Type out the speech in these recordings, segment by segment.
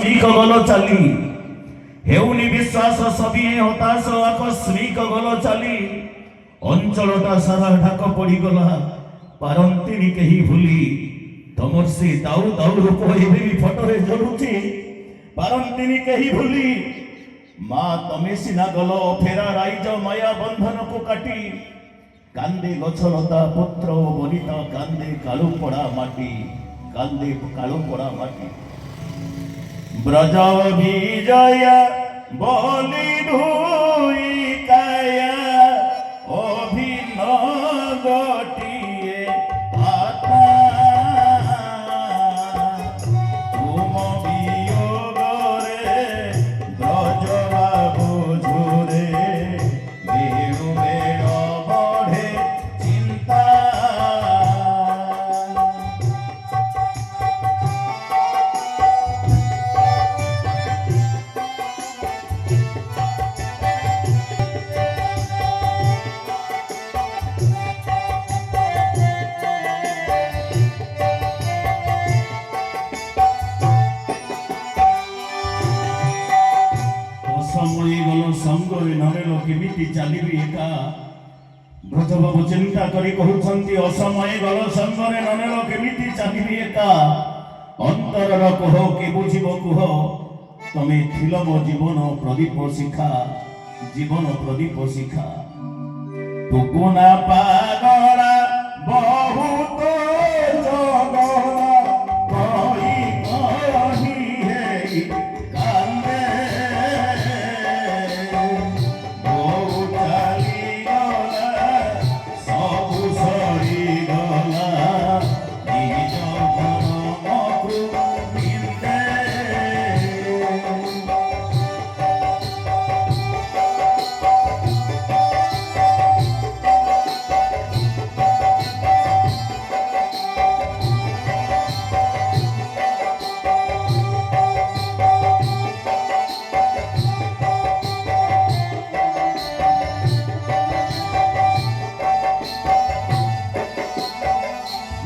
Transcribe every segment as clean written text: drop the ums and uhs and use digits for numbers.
আকস্মিক গল চালি হেউনি বিশ্বাস সবিয়ে হতাশ আকস্মিক গল চালি অঞ্চলটা সারা ঢাক পড়িগলা পারন্তিনি কেহি ভুলি তমর সে দাউ দাউ রূপ ଏବେ ବି ଫଟୋରେ ଝଡୁଛି ପାରନ୍ତିନି କେହି ଭୁଲି ମା ତମେ ସିନା ଗଲ ଫେରା ରାଇଜ ମାୟା ବନ୍ଧନକୁ କାଟି କାନ୍ଦେ ଗଛଲତା ପତ୍ର ଓ ବନିତା କାନ୍ଦେ କାଳୁ ପଡ଼ା ମାଟି କାନ୍ଦେ କାଳୁ ପଡ଼ା ମାଟି ବ୍ରଜ ବିଜୟ ବୋଲି ଧୁଇ କାୟା ଅଭିନ୍ନ ଗୋଟିଏ ଆତ୍ମା ତୁମ ବିୟୋଗରେ ବ୍ରଜ ବାବୁ ଝୁରେ ବେଳୁ ବେଳ ବଢ଼େ ଚିନ୍ତା ସମୟ ଗଲ ସଙ୍ଗରେ ନରେଲ କେମିତି ଚାଲିବି ଏକା ବ୍ରଜବାବୁ ଚିନ୍ତା କରି କହୁଛନ୍ତି ଅସମୟ ଗଲ ସଙ୍ଗରେ ନରେଲ କେମିତି ଚାଲିବି ଏକା ଅନ୍ତରର କୁହ କି ବୁଝିବ କୁହ ତମେ ଥିଲ ମୋ ଜୀବନ ପ୍ରଦୀପ ଶିଖା ଜୀବନ ପ୍ରଦୀପ ଶିଖା ଟୁକୁନା ପାଗଳା ବହୁତ ଜଗଲା କହି କହି ହେଇ କାନ୍ଦେ ବହୁ ଚାଲିଗଲା ସବୁ ସରିଗଲା ନିଜ ଧର୍ମକୁ ନିନ୍ଦେ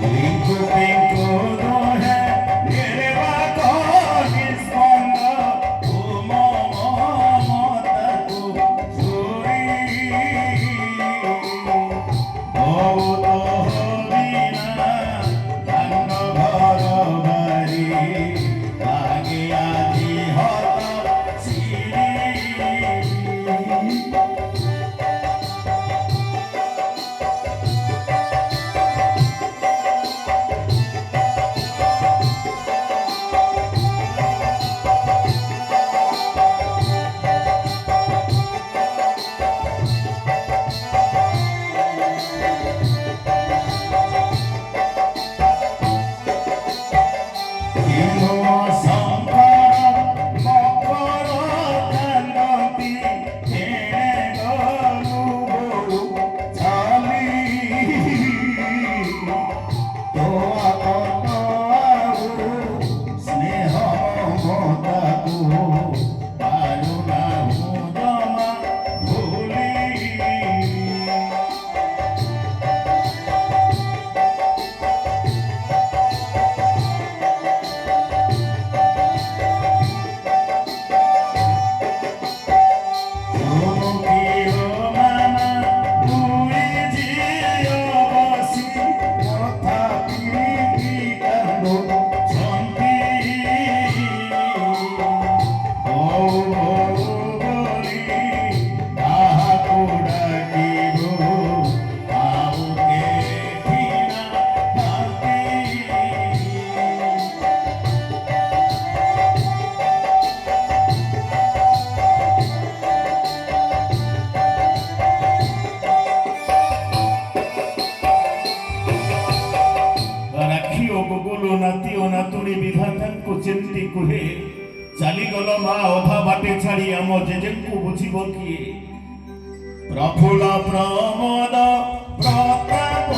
Linko pinko dohe nirva konis manga umo mataku churi bohuto hobina dhanno ghar bari lage aji hata siri गुगुलु नाती ओ नातुणी विधातांकु चिंती कुहे चालीगल मा अधा बाटे छाड़ी आम जेजेंकु बुझिब किए प्रफुल्ल प्रमोद प्रताप